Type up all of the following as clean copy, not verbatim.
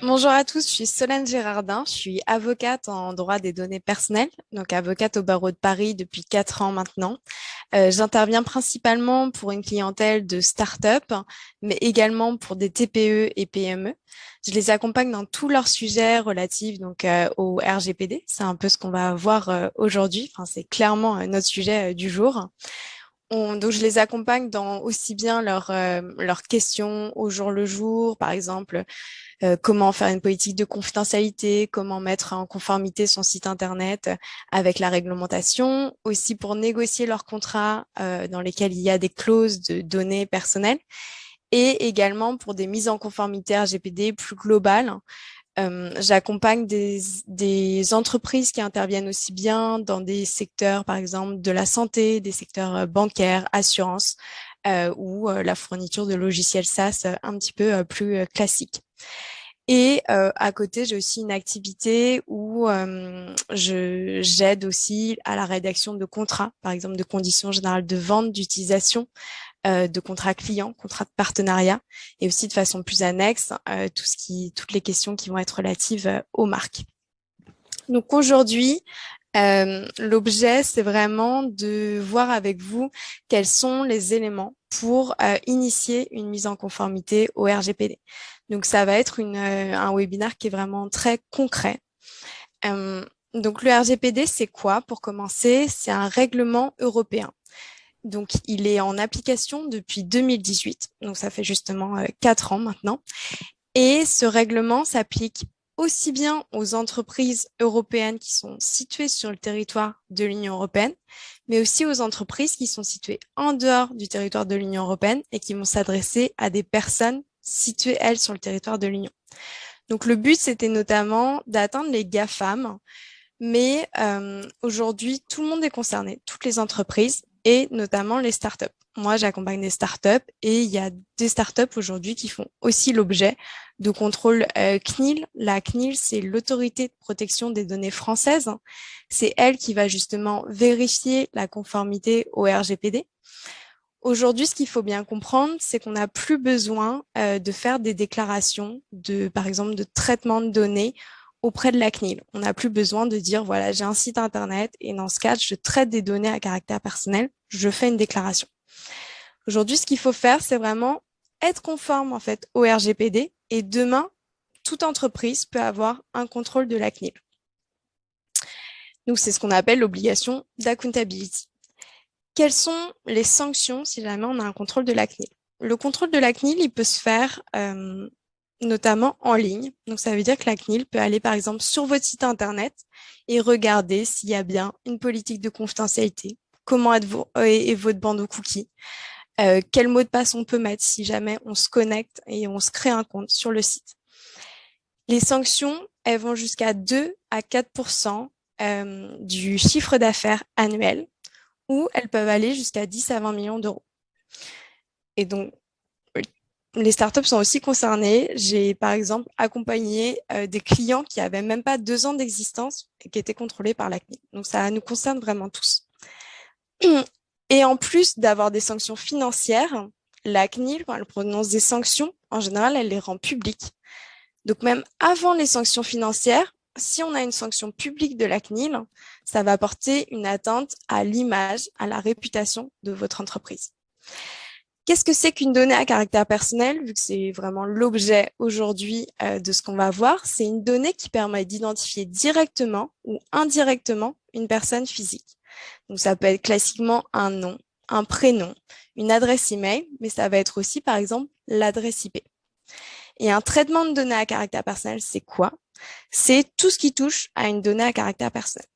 Bonjour à tous, je suis Solène Gérardin, je suis avocate en droit des données personnelles, donc avocate au barreau de Paris depuis 4 ans maintenant. J'interviens principalement pour une clientèle de start-up, mais également pour des TPE et PME. Je les accompagne dans tous leurs sujets relatifs au RGPD. C'est un peu ce qu'on va voir aujourd'hui. Enfin, c'est clairement notre sujet du jour. Donc, je les accompagne dans aussi bien leurs questions au jour le jour, par exemple comment faire une politique de confidentialité, comment mettre en conformité son site internet avec la réglementation, aussi pour négocier leurs contrats dans lesquels il y a des clauses de données personnelles et également pour des mises en conformité RGPD plus globales. J'accompagne des entreprises qui interviennent aussi bien dans des secteurs, par exemple, de la santé, des secteurs bancaires, assurances, ou la fourniture de logiciels SaaS un petit peu plus classique. Et à côté, j'ai aussi une activité où j'aide aussi à la rédaction de contrats, par exemple de conditions générales de vente, d'utilisation, de contrats clients, contrats de partenariat, et aussi de façon plus annexe, toutes les questions qui vont être relatives aux marques. Donc aujourd'hui, l'objet, c'est vraiment de voir avec vous quels sont les éléments pour initier une mise en conformité au RGPD. Donc, ça va être un webinaire qui est vraiment très concret. Euh, donc, le RGPD, c'est quoi? Pour commencer, c'est un règlement européen. Donc, il est en application depuis 2018. Donc, ça fait justement 4 ans maintenant. Et ce règlement s'applique aussi bien aux entreprises européennes qui sont situées sur le territoire de l'Union européenne, mais aussi aux entreprises qui sont situées en dehors du territoire de l'Union européenne et qui vont s'adresser à des personnes situées, elles, sur le territoire de l'Union. Donc le but, c'était notamment d'atteindre les GAFAM, mais aujourd'hui, tout le monde est concerné, toutes les entreprises et notamment les startups. Moi, j'accompagne des startups et il y a des startups aujourd'hui qui font aussi l'objet de contrôle CNIL. La CNIL, c'est l'autorité de protection des données française. C'est elle qui va justement vérifier la conformité au RGPD. Aujourd'hui, ce qu'il faut bien comprendre, c'est qu'on n'a plus besoin de faire des déclarations par exemple, de traitement de données auprès de la CNIL. On n'a plus besoin de dire, voilà, j'ai un site internet et dans ce cas, je traite des données à caractère personnel, je fais une déclaration. Aujourd'hui, ce qu'il faut faire, c'est vraiment être conforme en fait au RGPD et demain, toute entreprise peut avoir un contrôle de la CNIL. Donc, c'est ce qu'on appelle l'obligation d'accountability. Quelles sont les sanctions si jamais on a un contrôle de la CNIL? Le contrôle de la CNIL, il peut se faire notamment en ligne. Donc, ça veut dire que la CNIL peut aller, par exemple, sur votre site Internet et regarder s'il y a bien une politique de confidentialité, comment est votre bande aux cookies, quel mot de passe on peut mettre si jamais on se connecte et on se crée un compte sur le site. Les sanctions, elles vont jusqu'à 2 à 4 du chiffre d'affaires annuel ou elles peuvent aller jusqu'à 10 à 20 millions d'euros. Et donc, les startups sont aussi concernées. J'ai, par exemple, accompagné des clients qui avaient même pas 2 ans d'existence et qui étaient contrôlés par la CNIL. Donc, ça nous concerne vraiment tous. Et en plus d'avoir des sanctions financières, la CNIL, quand elle prononce des sanctions, en général, elle les rend publiques. Donc, même avant les sanctions financières, si on a une sanction publique de la CNIL, ça va apporter une atteinte à l'image, à la réputation de votre entreprise. Qu'est-ce que c'est qu'une donnée à caractère personnel, vu que c'est vraiment l'objet aujourd'hui de ce qu'on va voir? C'est une donnée qui permet d'identifier directement ou indirectement une personne physique. Donc ça peut être classiquement un nom, un prénom, une adresse email, mais ça va être aussi par exemple l'adresse IP. Et un traitement de données à caractère personnel, c'est quoi? C'est tout ce qui touche à une donnée à caractère personnel.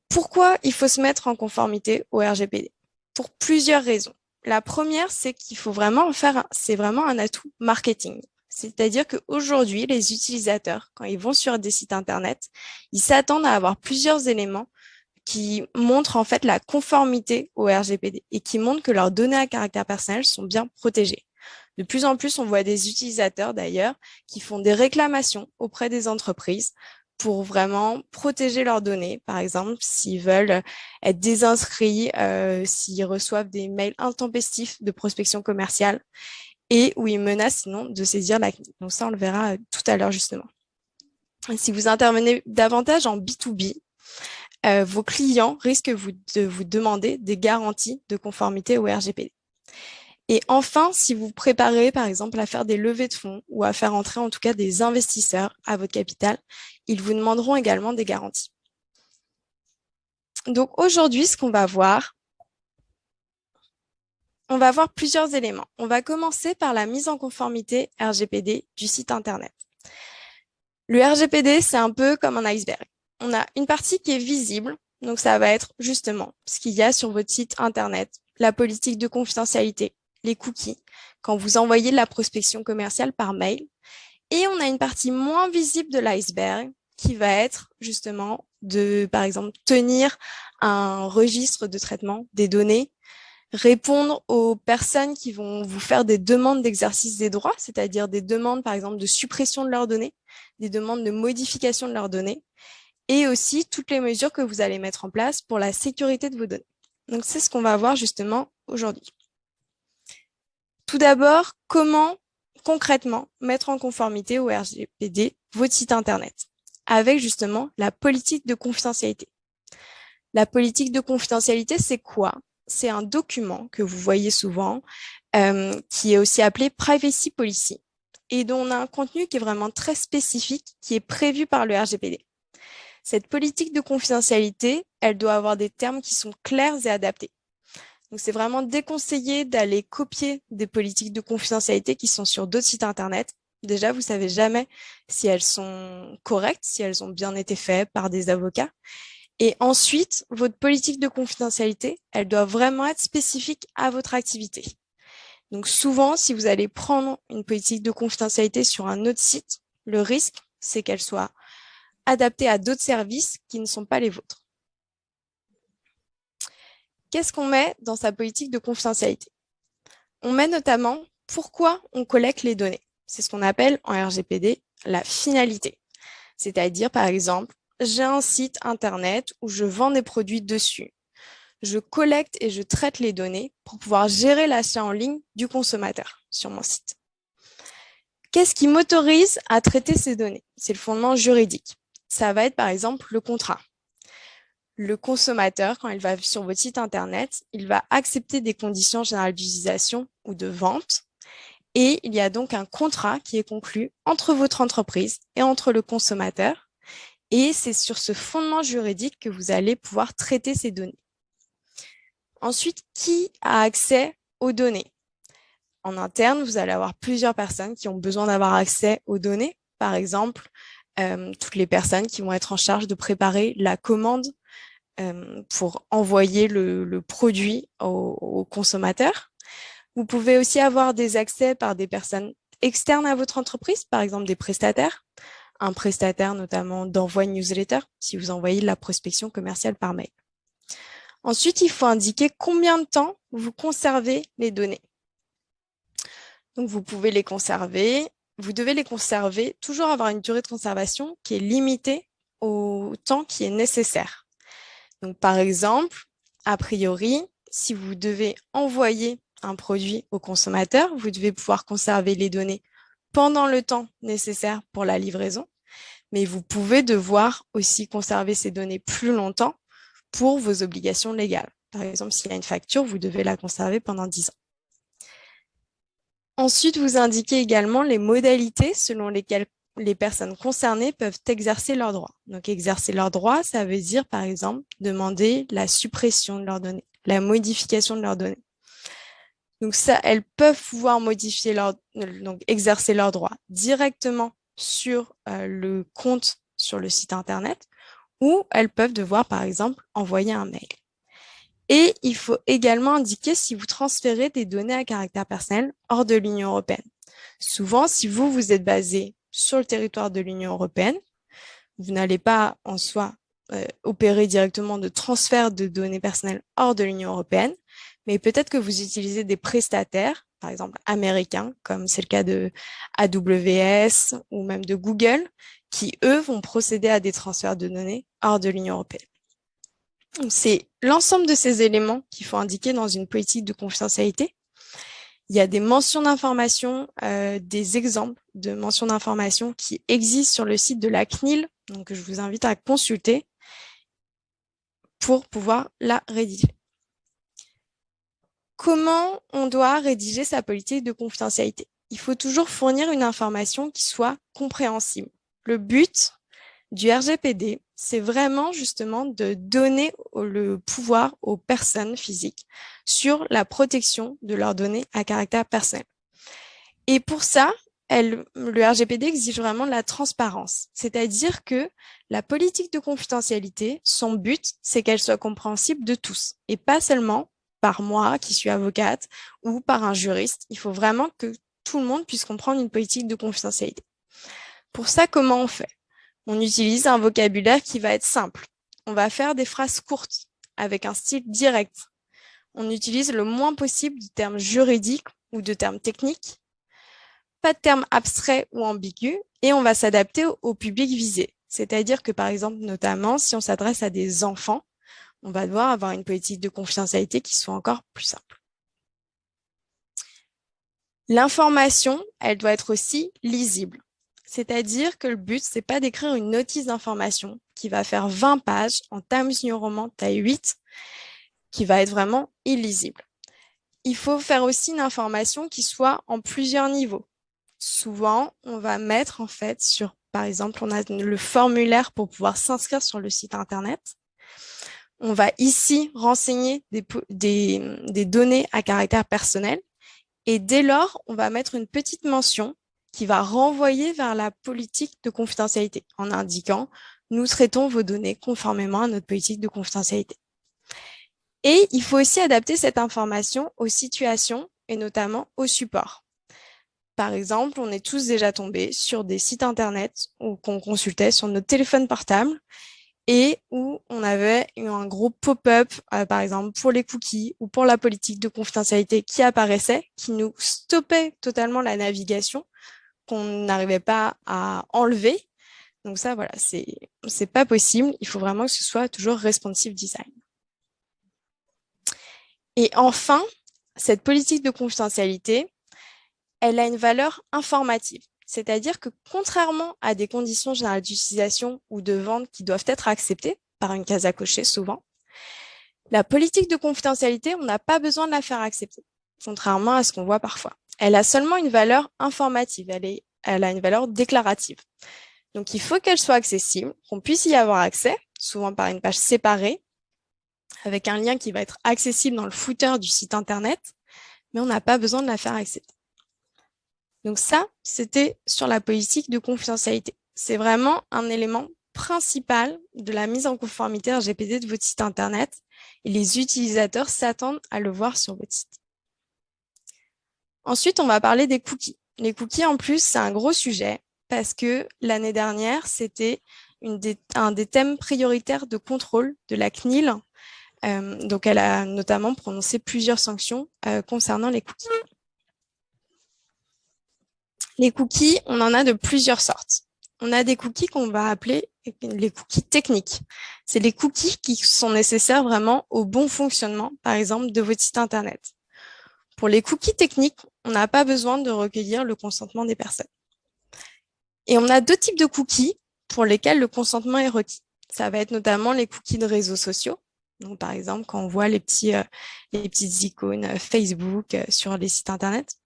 Pourquoi il faut se mettre en conformité au RGPD? Pour plusieurs raisons. La première, c'est qu'il faut vraiment en faire, c'est vraiment un atout marketing. C'est-à-dire qu'aujourd'hui, les utilisateurs, quand ils vont sur des sites Internet, ils s'attendent à avoir plusieurs éléments qui montrent en fait la conformité au RGPD et qui montrent que leurs données à caractère personnel sont bien protégées. De plus en plus, on voit des utilisateurs d'ailleurs qui font des réclamations auprès des entreprises pour vraiment protéger leurs données. Par exemple, s'ils veulent être désinscrits, s'ils reçoivent des mails intempestifs de prospection commerciale. et où ils menacent sinon de saisir la CNIL. Donc ça, on le verra tout à l'heure justement. Et si vous intervenez davantage en B2B, vos clients risquent de vous demander des garanties de conformité au RGPD. Et enfin, si vous préparez par exemple à faire des levées de fonds ou à faire entrer en tout cas des investisseurs à votre capital, ils vous demanderont également des garanties. Donc aujourd'hui, ce qu'on va voir, on va voir plusieurs éléments. On va commencer par la mise en conformité RGPD du site Internet. Le RGPD, c'est un peu comme un iceberg. On a une partie qui est visible, donc ça va être justement ce qu'il y a sur votre site Internet, la politique de confidentialité, les cookies, quand vous envoyez de la prospection commerciale par mail. Et on a une partie moins visible de l'iceberg qui va être justement de, par exemple, tenir un registre de traitement des données, répondre aux personnes qui vont vous faire des demandes d'exercice des droits, c'est-à-dire des demandes, par exemple, de suppression de leurs données, des demandes de modification de leurs données, et aussi toutes les mesures que vous allez mettre en place pour la sécurité de vos données. Donc, c'est ce qu'on va voir justement aujourd'hui. Tout d'abord, comment concrètement mettre en conformité au RGPD votre site Internet avec justement la politique de confidentialité. La politique de confidentialité, c'est quoi? C'est un document que vous voyez souvent qui est aussi appelé Privacy Policy et dont on a un contenu qui est vraiment très spécifique qui est prévu par le RGPD. Cette politique de confidentialité, elle doit avoir des termes qui sont clairs et adaptés. Donc, c'est vraiment déconseillé d'aller copier des politiques de confidentialité qui sont sur d'autres sites Internet. Déjà, vous ne savez jamais si elles sont correctes, si elles ont bien été faites par des avocats. Et ensuite, votre politique de confidentialité, elle doit vraiment être spécifique à votre activité. Donc, souvent, si vous allez prendre une politique de confidentialité sur un autre site, le risque, c'est qu'elle soit adaptée à d'autres services qui ne sont pas les vôtres. Qu'est-ce qu'on met dans sa politique de confidentialité? On met notamment pourquoi on collecte les données. C'est ce qu'on appelle en RGPD la finalité. C'est-à-dire, par exemple, j'ai un site Internet où je vends des produits dessus. Je collecte et je traite les données pour pouvoir gérer l'achat en ligne du consommateur sur mon site. Qu'est-ce qui m'autorise à traiter ces données? C'est le fondement juridique. Ça va être par exemple le contrat. Le consommateur, quand il va sur votre site Internet, il va accepter des conditions générales d'utilisation ou de vente. Et il y a donc un contrat qui est conclu entre votre entreprise et entre le consommateur. Et c'est sur ce fondement juridique que vous allez pouvoir traiter ces données. Ensuite, qui a accès aux données? En interne, vous allez avoir plusieurs personnes qui ont besoin d'avoir accès aux données. Par exemple, toutes les personnes qui vont être en charge de préparer la commande pour envoyer le produit au consommateur. Vous pouvez aussi avoir des accès par des personnes externes à votre entreprise, par exemple des prestataires. Un prestataire notamment d'envoi newsletter, si vous envoyez de la prospection commerciale par mail. Ensuite, il faut indiquer combien de temps vous conservez les données. Donc, vous pouvez les conserver. Vous devez les conserver, toujours avoir une durée de conservation qui est limitée au temps qui est nécessaire. Donc, par exemple, a priori, si vous devez envoyer un produit au consommateur, vous devez pouvoir conserver les données pendant le temps nécessaire pour la livraison, mais vous pouvez devoir aussi conserver ces données plus longtemps pour vos obligations légales. Par exemple, s'il y a une facture, vous devez la conserver pendant 10 ans. Ensuite, vous indiquez également les modalités selon lesquelles les personnes concernées peuvent exercer leurs droits. Donc, exercer leurs droits, ça veut dire, par exemple, demander la suppression de leurs données, la modification de leurs données. Donc, ça, elles peuvent pouvoir donc exercer leurs droits directement sur le compte sur le site Internet, ou elles peuvent devoir, par exemple, envoyer un mail. Et il faut également indiquer si vous transférez des données à caractère personnel hors de l'Union européenne. Souvent, si vous êtes basé sur le territoire de l'Union européenne, vous n'allez pas en soi opérer directement de transfert de données personnelles hors de l'Union européenne, mais peut-être que vous utilisez des prestataires, par exemple américains, comme c'est le cas de AWS ou même de Google, qui, eux, vont procéder à des transferts de données hors de l'Union européenne. C'est l'ensemble de ces éléments qu'il faut indiquer dans une politique de confidentialité. Il y a des mentions d'informations, des exemples de mentions d'informations qui existent sur le site de la CNIL, donc je vous invite à consulter pour pouvoir la rédiger. Comment on doit rédiger sa politique de confidentialité? Il faut toujours fournir une information qui soit compréhensible. Le but du RGPD, c'est vraiment justement de donner le pouvoir aux personnes physiques sur la protection de leurs données à caractère personnel. Et pour ça, le RGPD exige vraiment de la transparence, c'est-à-dire que la politique de confidentialité, son but, c'est qu'elle soit compréhensible de tous, et pas seulement par moi qui suis avocate ou par un juriste. Il faut vraiment que tout le monde puisse comprendre une politique de confidentialité. Pour ça, comment on fait? On utilise un vocabulaire qui va être simple. On va faire des phrases courtes avec un style direct. On utilise le moins possible de termes juridiques ou de termes techniques, pas de termes abstraits ou ambigus, et on va s'adapter au public visé. C'est-à-dire que, par exemple, notamment, si on s'adresse à des enfants, on va devoir avoir une politique de confidentialité qui soit encore plus simple. L'information, elle doit être aussi lisible. C'est-à-dire que le but, c'est pas d'écrire une notice d'information qui va faire 20 pages en Times New Roman taille 8, qui va être vraiment illisible. Il faut faire aussi une information qui soit en plusieurs niveaux. Souvent, on va mettre en fait sur, par exemple, on a le formulaire pour pouvoir s'inscrire sur le site internet. On va ici renseigner des données à caractère personnel. Et dès lors, on va mettre une petite mention qui va renvoyer vers la politique de confidentialité en indiquant « Nous traitons vos données conformément à notre politique de confidentialité ». Et il faut aussi adapter cette information aux situations et notamment aux supports. Par exemple, on est tous déjà tombés sur des sites internet qu'on consultait sur notre téléphone portable et où on avait un gros pop-up, par exemple, pour les cookies ou pour la politique de confidentialité qui apparaissait, qui nous stoppait totalement la navigation, qu'on n'arrivait pas à enlever. Donc ça, voilà, c'est pas possible. Il faut vraiment que ce soit toujours responsive design. Et enfin, cette politique de confidentialité, elle a une valeur informative. C'est-à-dire que contrairement à des conditions générales d'utilisation ou de vente qui doivent être acceptées par une case à cocher souvent, la politique de confidentialité, on n'a pas besoin de la faire accepter, contrairement à ce qu'on voit parfois. Elle a seulement une valeur informative, elle a une valeur déclarative. Donc, il faut qu'elle soit accessible, qu'on puisse y avoir accès, souvent par une page séparée, avec un lien qui va être accessible dans le footer du site internet, mais on n'a pas besoin de la faire accepter. Donc ça, c'était sur la politique de confidentialité. C'est vraiment un élément principal de la mise en conformité RGPD de votre site internet et les utilisateurs s'attendent à le voir sur votre site. Ensuite, on va parler des cookies. Les cookies, en plus, c'est un gros sujet parce que l'année dernière, c'était un des thèmes prioritaires de contrôle de la CNIL. Donc, elle a notamment prononcé plusieurs sanctions concernant les cookies. Les cookies, on en a de plusieurs sortes. On a des cookies qu'on va appeler les cookies techniques. C'est les cookies qui sont nécessaires vraiment au bon fonctionnement, par exemple, de votre site internet. Pour les cookies techniques, on n'a pas besoin de recueillir le consentement des personnes. Et on a deux types de cookies pour lesquels le consentement est requis. Ça va être notamment les cookies de réseaux sociaux. Donc, par exemple, quand on voit les petites icônes Facebook sur les sites internet.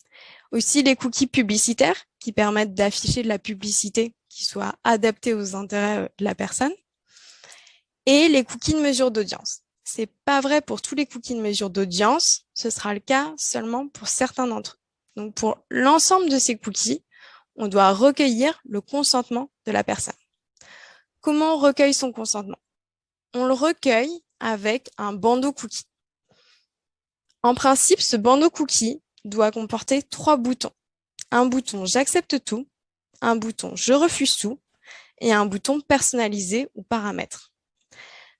Aussi les cookies publicitaires qui permettent d'afficher de la publicité qui soit adaptée aux intérêts de la personne. Et les cookies de mesure d'audience. C'est pas vrai pour tous les cookies de mesure d'audience, ce sera le cas seulement pour certains d'entre eux. Donc pour l'ensemble de ces cookies, on doit recueillir le consentement de la personne. Comment on recueille son consentement? On le recueille avec un bandeau cookie. En principe, ce bandeau cookie doit comporter 3 boutons. Un bouton « J'accepte tout », un bouton « Je refuse tout » et un bouton « Personnalisé » ou « Paramètres ».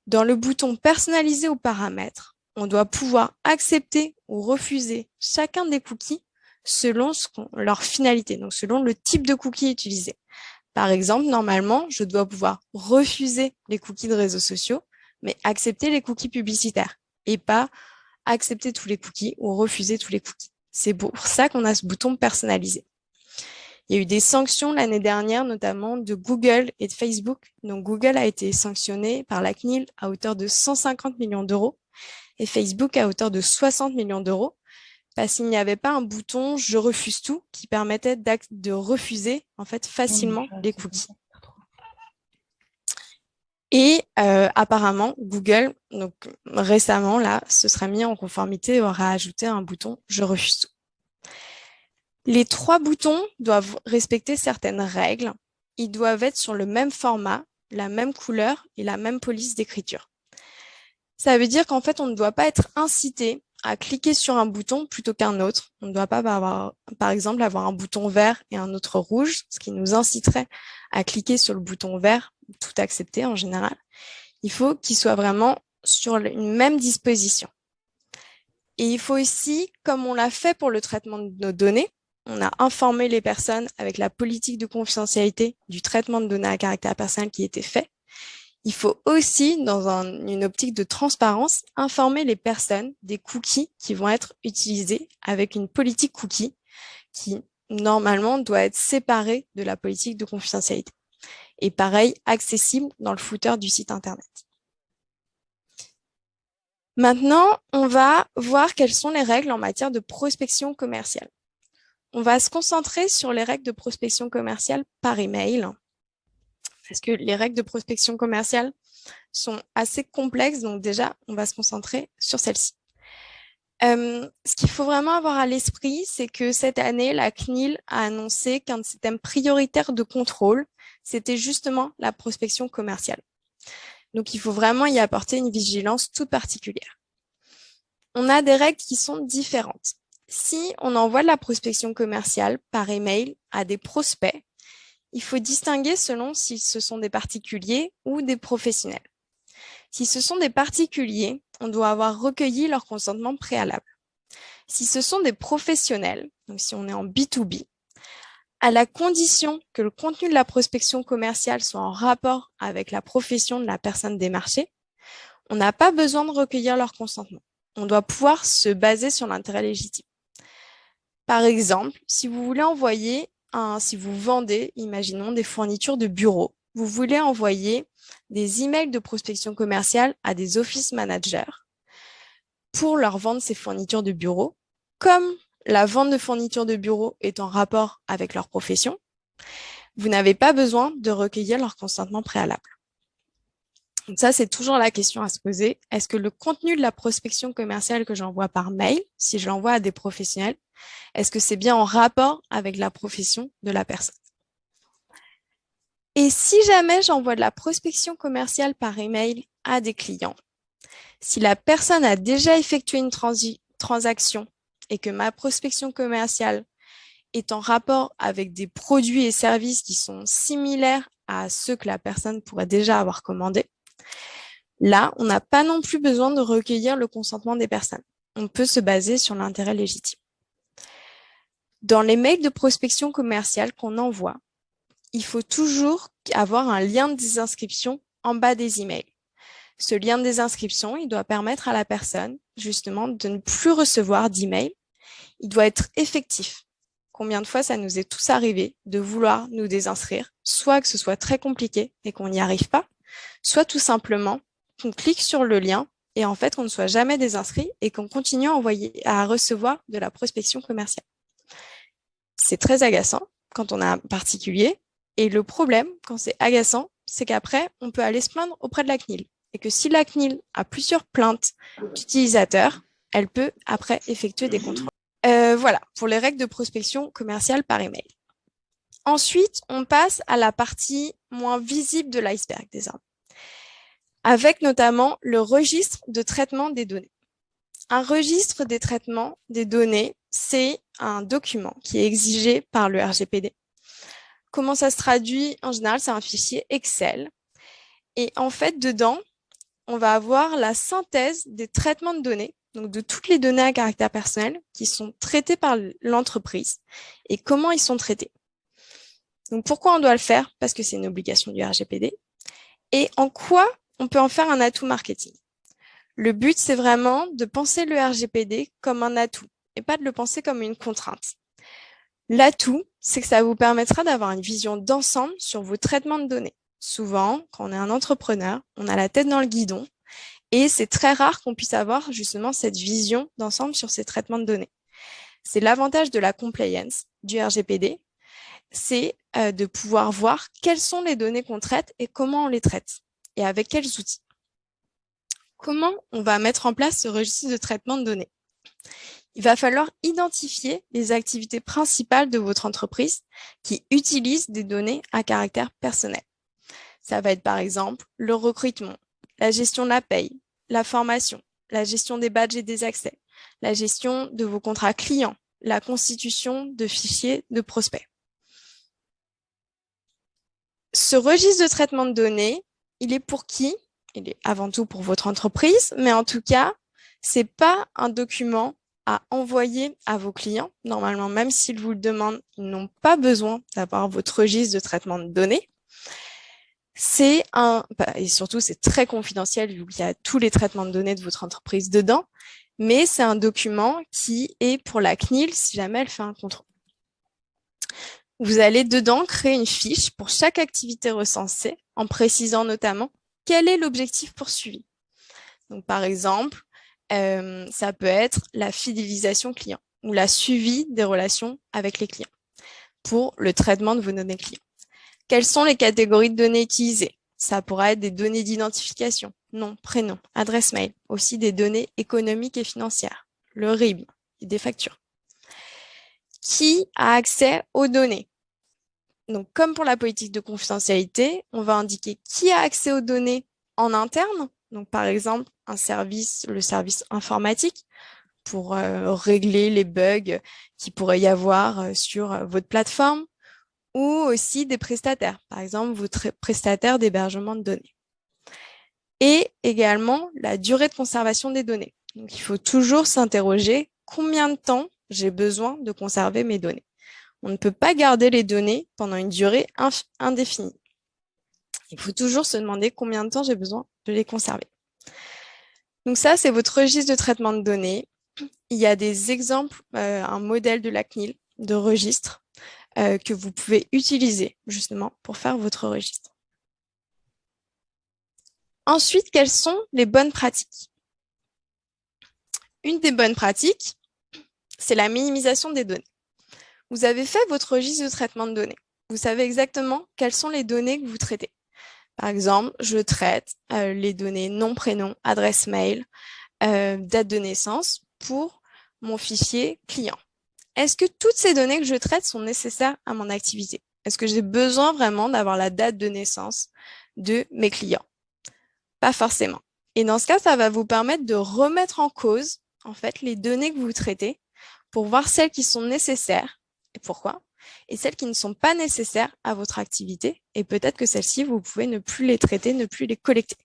Dans le bouton « Personnalisé » ou « Paramètres », on doit pouvoir accepter ou refuser chacun des cookies selon leur finalité, donc selon le type de cookie utilisé. Par exemple, normalement, je dois pouvoir refuser les cookies de réseaux sociaux, mais accepter les cookies publicitaires et pas accepter tous les cookies ou refuser tous les cookies. C'est pour ça qu'on a ce bouton personnalisé. Il y a eu des sanctions l'année dernière, notamment de Google et de Facebook. Donc, Google a été sanctionné par la CNIL à hauteur de 150 millions d'euros et Facebook à hauteur de 60 millions d'euros parce qu'il n'y avait pas un bouton «Je refuse tout» qui permettait de refuser en fait facilement les cookies. Et apparemment, Google, donc récemment, là, se sera mis en conformité et aura ajouté un bouton «Je refuse tout». Les 3 boutons doivent respecter certaines règles. Ils doivent être sur le même format, la même couleur et la même police d'écriture. Ça veut dire qu'en fait, on ne doit pas être incité à cliquer sur un bouton plutôt qu'un autre. On ne doit pas avoir, par exemple, avoir un bouton vert et un autre rouge, ce qui nous inciterait à cliquer sur le bouton vert, tout accepter en général. Il faut qu'il soit vraiment sur une même disposition. Et il faut aussi, comme on l'a fait pour le traitement de nos données, on a informé les personnes avec la politique de confidentialité du traitement de données à caractère personnel qui était fait. Il faut aussi, dans une optique de transparence, informer les personnes des cookies qui vont être utilisés avec une politique cookie qui, normalement, doit être séparée de la politique de confidentialité. Et pareil, accessible dans le footer du site Internet. Maintenant, on va voir quelles sont les règles en matière de prospection commerciale. On va se concentrer sur les règles de prospection commerciale par email, parce que les règles de prospection commerciale sont assez complexes, donc déjà, on va se concentrer sur celles-ci. Ce qu'il faut vraiment avoir à l'esprit, c'est que cette année, la CNIL a annoncé qu'un de ses thèmes prioritaires de contrôle, c'était justement la prospection commerciale. Donc, il faut vraiment y apporter une vigilance toute particulière. On a des règles qui sont différentes. Si on envoie de la prospection commerciale par email à des prospects, il faut distinguer selon si ce sont des particuliers ou des professionnels. Si ce sont des particuliers, on doit avoir recueilli leur consentement préalable. Si ce sont des professionnels, donc si on est en B2B, à la condition que le contenu de la prospection commerciale soit en rapport avec la profession de la personne démarchée, on n'a pas besoin de recueillir leur consentement. On doit pouvoir se baser sur l'intérêt légitime. Par exemple, si vous voulez envoyer, si vous vendez, imaginons, des fournitures de bureau, vous voulez envoyer des emails de prospection commerciale à des office managers pour leur vendre ces fournitures de bureau. Comme la vente de fournitures de bureau est en rapport avec leur profession, vous n'avez pas besoin de recueillir leur consentement préalable. Donc ça, c'est toujours la question à se poser. Est-ce que le contenu de la prospection commerciale que j'envoie par mail, si je l'envoie à des professionnels, est-ce que c'est bien en rapport avec la profession de la personne? Et si jamais j'envoie de la prospection commerciale par email à des clients, si la personne a déjà effectué une transaction et que ma prospection commerciale est en rapport avec des produits et services qui sont similaires à ceux que la personne pourrait déjà avoir commandés, là, on n'a pas non plus besoin de recueillir le consentement des personnes. On peut se baser sur l'intérêt légitime. Dans les mails de prospection commerciale qu'on envoie, il faut toujours avoir un lien de désinscription en bas des emails. Ce lien de désinscription, il doit permettre à la personne, justement, de ne plus recevoir d'emails. Il doit être effectif. Combien de fois ça nous est tous arrivé de vouloir nous désinscrire, soit que ce soit très compliqué et qu'on n'y arrive pas, soit tout simplement qu'on clique sur le lien et en fait qu'on ne soit jamais désinscrit et qu'on continue à recevoir de la prospection commerciale. C'est très agaçant quand on a un particulier et le problème, quand c'est agaçant, c'est qu'après, on peut aller se plaindre auprès de la CNIL et que si la CNIL a plusieurs plaintes d'utilisateurs, elle peut après effectuer des contrôles. Voilà, pour les règles de prospection commerciale par email. Ensuite, on passe à la partie moins visible de l'iceberg désormais, avec notamment le registre de traitement des données. Un registre des traitements des données, c'est un document qui est exigé par le RGPD. Comment ça se traduit? En général, c'est un fichier Excel. Et en fait, dedans, on va avoir la synthèse des traitements de données, donc de toutes les données à caractère personnel qui sont traitées par l'entreprise et comment ils sont traités. Donc pourquoi on doit le faire? Parce que c'est une obligation du RGPD. Et en quoi on peut en faire un atout marketing? Le but, c'est vraiment de penser le RGPD comme un atout. et pas de le penser comme une contrainte. L'atout, c'est que ça vous permettra d'avoir une vision d'ensemble sur vos traitements de données. Souvent, quand on est un entrepreneur, on a la tête dans le guidon et c'est très rare qu'on puisse avoir justement cette vision d'ensemble sur ces traitements de données. C'est l'avantage de la compliance, du RGPD, c'est de pouvoir voir quelles sont les données qu'on traite et comment on les traite et avec quels outils. Comment on va mettre en place ce registre de traitement de données? Il va falloir identifier les activités principales de votre entreprise qui utilisent des données à caractère personnel. Ça va être par exemple le recrutement, la gestion de la paye, la formation, la gestion des badges et des accès, la gestion de vos contrats clients, la constitution de fichiers de prospects. Ce registre de traitement de données, il est pour qui? Il est avant tout pour votre entreprise, mais en tout cas, ce n'est pas un document à envoyer à vos clients. Normalement, même s'ils vous le demandent, ils n'ont pas besoin d'avoir votre registre de traitement de données. Et surtout, c'est très confidentiel vu qu'il y a tous les traitements de données de votre entreprise dedans, mais c'est un document qui est pour la CNIL si jamais elle fait un contrôle. Vous allez dedans créer une fiche pour chaque activité recensée en précisant notamment quel est l'objectif poursuivi. Donc, par exemple, ça peut être la fidélisation client ou la suivi des relations avec les clients pour le traitement de vos données clients. Quelles sont les catégories de données utilisées? Ça pourra être des données d'identification, nom, prénom, adresse mail, aussi des données économiques et financières, le RIB et des factures. Qui a accès aux données? Donc, comme pour la politique de confidentialité, on va indiquer qui a accès aux données en interne. Donc, par exemple, le service informatique pour régler les bugs qu'il pourrait y avoir sur votre plateforme, ou aussi des prestataires, par exemple, votre prestataire d'hébergement de données. Et également la durée de conservation des données. Donc, il faut toujours s'interroger combien de temps j'ai besoin de conserver mes données. On ne peut pas garder les données pendant une durée indéfinie. Il faut toujours se demander combien de temps j'ai besoin de les conserver. Donc ça, c'est votre registre de traitement de données. Il y a des exemples, un modèle de la CNIL de registre que vous pouvez utiliser justement pour faire votre registre. Ensuite, quelles sont les bonnes pratiques? Une des bonnes pratiques, c'est la minimisation des données. Vous avez fait votre registre de traitement de données. Vous savez exactement quelles sont les données que vous traitez. Par exemple, je traite les données nom, prénom, adresse mail, date de naissance pour mon fichier client. Est-ce que toutes ces données que je traite sont nécessaires à mon activité? Est-ce que j'ai besoin vraiment d'avoir la date de naissance de mes clients? Pas forcément. Et dans ce cas, ça va vous permettre de remettre en cause en fait les données que vous traitez pour voir celles qui sont nécessaires et pourquoi, et celles qui ne sont pas nécessaires à votre activité. Et peut-être que celles-ci, vous pouvez ne plus les traiter, ne plus les collecter.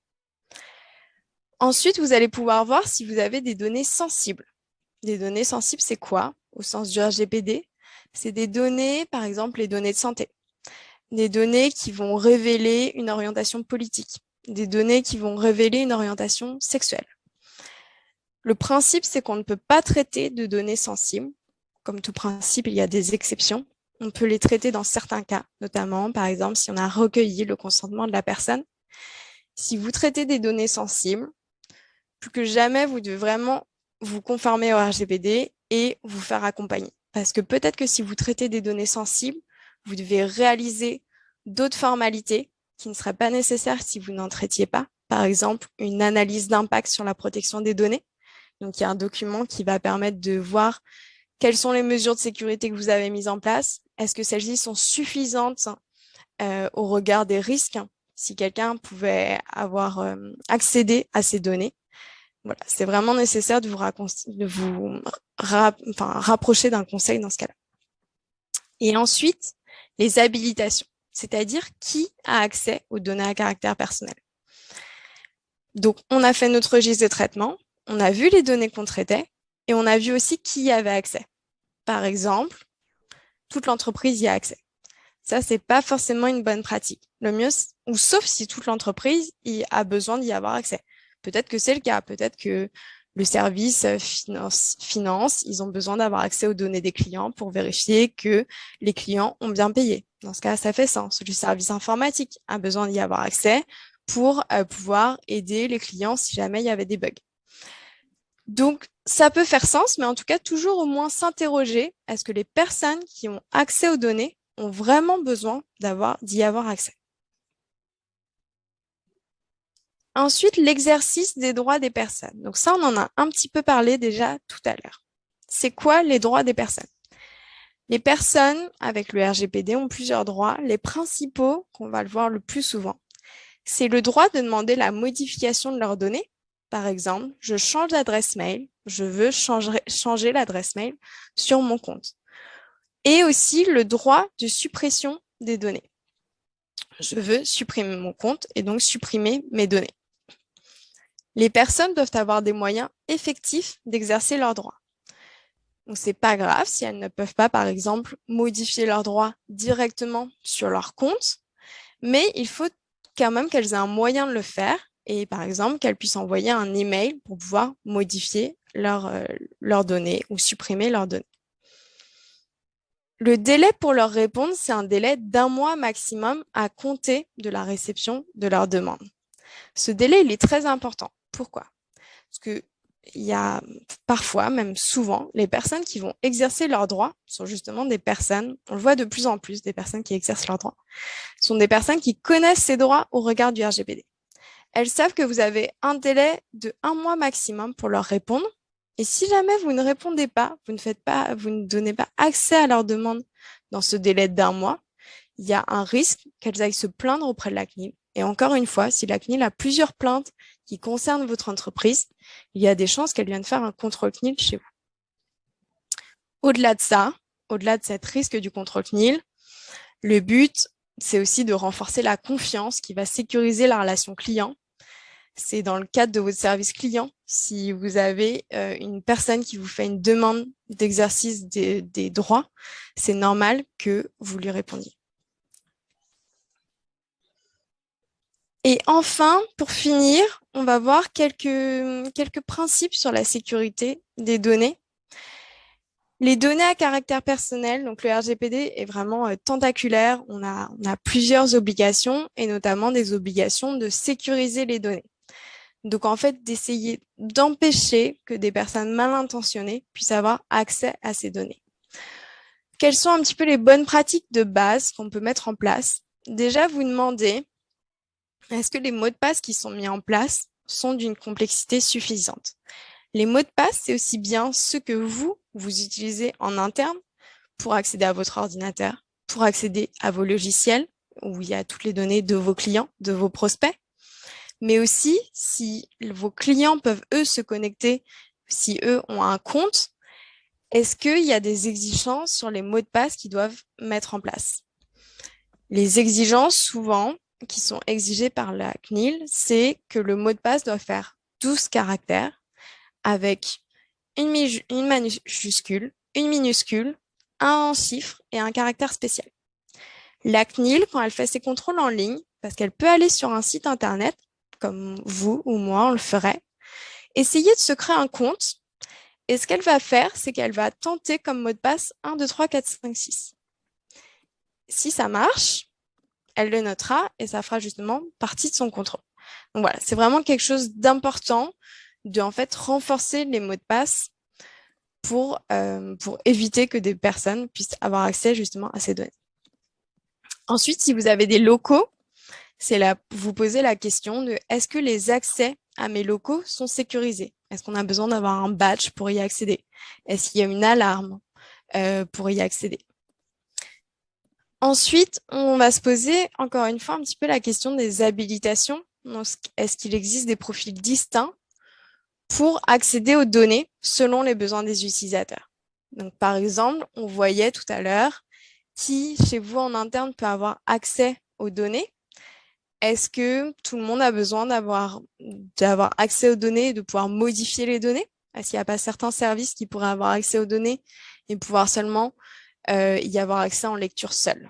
Ensuite, vous allez pouvoir voir si vous avez des données sensibles. Des données sensibles, c'est quoi? Au sens du RGPD, c'est des données, par exemple, les données de santé. Des données qui vont révéler une orientation politique. Des données qui vont révéler une orientation sexuelle. Le principe, c'est qu'on ne peut pas traiter de données sensibles. Comme tout principe, il y a des exceptions. On peut les traiter dans certains cas, notamment, par exemple, si on a recueilli le consentement de la personne. Si vous traitez des données sensibles, plus que jamais, vous devez vraiment vous conformer au RGPD et vous faire accompagner. Parce que peut-être que si vous traitez des données sensibles, vous devez réaliser d'autres formalités qui ne seraient pas nécessaires si vous n'en traitiez pas. Par exemple, une analyse d'impact sur la protection des données. Donc, il y a un document qui va permettre de voir quelles sont les mesures de sécurité que vous avez mises en place. Est-ce que celles-ci sont suffisantes au regard des risques si quelqu'un pouvait avoir accédé à ces données? Voilà, c'est vraiment nécessaire de vous rapprocher d'un conseil dans ce cas-là. Et ensuite, les habilitations, c'est-à-dire qui a accès aux données à caractère personnel. Donc, on a fait notre registre de traitement, on a vu les données qu'on traitait et on a vu aussi qui y avait accès. Par exemple, toute l'entreprise y a accès. Ça, c'est pas forcément une bonne pratique. Le mieux, ou sauf si toute l'entreprise a besoin d'y avoir accès. Peut-être que c'est le cas, peut-être que Le service finance, ils ont besoin d'avoir accès aux données des clients pour vérifier que les clients ont bien payé. Dans ce cas, ça fait sens. Le service informatique a besoin d'y avoir accès pour pouvoir aider les clients si jamais il y avait des bugs. Donc, ça peut faire sens, mais en tout cas, toujours au moins s'interroger, est-ce que les personnes qui ont accès aux données ont vraiment besoin d'y avoir accès? Ensuite, l'exercice des droits des personnes. Donc ça, on en a un petit peu parlé déjà tout à l'heure. C'est quoi les droits des personnes? Les personnes avec le RGPD ont plusieurs droits. Les principaux, qu'on va le voir le plus souvent, c'est le droit de demander la modification de leurs données. Par exemple, je change d'adresse mail, je veux changer l'adresse mail sur mon compte. Et aussi le droit de suppression des données. Je veux supprimer mon compte et donc supprimer mes données. Les personnes doivent avoir des moyens effectifs d'exercer leurs droits. Donc, c'est pas grave si elles ne peuvent pas, par exemple, modifier leurs droits directement sur leur compte, mais il faut quand même qu'elles aient un moyen de le faire et, par exemple, qu'elles puissent envoyer un email pour pouvoir modifier leurs données ou supprimer leurs données. Le délai pour leur répondre, c'est un délai d'1 mois maximum à compter de la réception de leur demande. Ce délai, il est très important. Pourquoi? Parce que il y a parfois, même souvent, les personnes qui vont exercer leurs droits sont justement des personnes, on le voit de plus en plus, des personnes qui exercent leurs droits, sont des personnes qui connaissent ces droits au regard du RGPD. Elles savent que vous avez un délai de 1 mois maximum pour leur répondre. Et si jamais vous ne répondez pas, vous ne donnez pas accès à leur demande dans ce délai d'1 mois, il y a un risque qu'elles aillent se plaindre auprès de la CNIL. Et encore une fois, si la CNIL a plusieurs plaintes qui concernent votre entreprise, il y a des chances qu'elle vienne faire un contrôle CNIL chez vous. Au-delà de ça, au-delà de cet risque du contrôle CNIL, le but, c'est aussi de renforcer la confiance qui va sécuriser la relation client. C'est dans le cadre de votre service client. Si vous avez une personne qui vous fait une demande d'exercice des droits, c'est normal que vous lui répondiez. Et enfin, pour finir, on va voir quelques principes sur la sécurité des données. Les données à caractère personnel, donc le RGPD est vraiment tentaculaire. On a plusieurs obligations et notamment des obligations de sécuriser les données. Donc en fait, d'essayer d'empêcher que des personnes mal intentionnées puissent avoir accès à ces données. Quelles sont un petit peu les bonnes pratiques de base qu'on peut mettre en place? Déjà, vous demandez, est-ce que les mots de passe qui sont mis en place sont d'une complexité suffisante? Les mots de passe, c'est aussi bien ceux que vous utilisez en interne pour accéder à votre ordinateur, pour accéder à vos logiciels, où il y a toutes les données de vos clients, de vos prospects, mais aussi si vos clients peuvent, eux, se connecter, si eux ont un compte, est-ce qu'il y a des exigences sur les mots de passe qu'ils doivent mettre en place? Les exigences, souvent, qui sont exigées par la CNIL, c'est que le mot de passe doit faire 12 caractères avec une majuscule, une minuscule, un chiffre et un caractère spécial. La CNIL, quand elle fait ses contrôles en ligne, parce qu'elle peut aller sur un site internet, comme vous ou moi, on le ferait, essayer de se créer un compte. Et ce qu'elle va faire, c'est qu'elle va tenter comme mot de passe 1, 2, 3, 4, 5, 6. Si ça marche, elle le notera et ça fera justement partie de son contrôle. Donc voilà, c'est vraiment quelque chose d'important de en fait renforcer les mots de passe pour éviter que des personnes puissent avoir accès justement à ces données. Ensuite, si vous avez des locaux, c'est là, vous posez la question de est-ce que les accès à mes locaux sont sécurisés? Est-ce qu'on a besoin d'avoir un badge pour y accéder? Est-ce qu'il y a une alarme pour y accéder? Ensuite, on va se poser encore une fois un petit peu la question des habilitations. Est-ce qu'il existe des profils distincts pour accéder aux données selon les besoins des utilisateurs? Donc, par exemple, on voyait tout à l'heure qui, chez vous en interne, peut avoir accès aux données. Est-ce que tout le monde a besoin d'avoir accès aux données et de pouvoir modifier les données? Est-ce qu'il n'y a pas certains services qui pourraient avoir accès aux données et pouvoir seulement y avoir accès en lecture seule?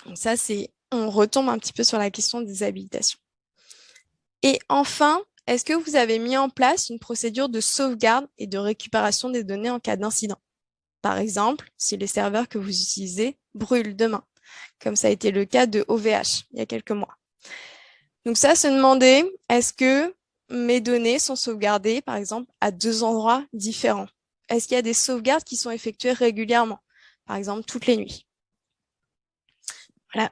Donc ça, on retombe un petit peu sur la question des habilitations. Et enfin, Est-ce que vous avez mis en place une procédure de sauvegarde et de récupération des données en cas d'incident? Par exemple, si les serveurs que vous utilisez brûlent demain, comme ça a été le cas de OVH il y a quelques mois. Donc ça, se demander, est-ce que mes données sont sauvegardées, par exemple, à 2 endroits différents? Est-ce qu'il y a des sauvegardes qui sont effectuées régulièrement, par exemple toutes les nuits? Voilà,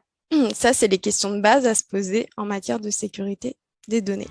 ça, c'est les questions de base à se poser en matière de sécurité des données.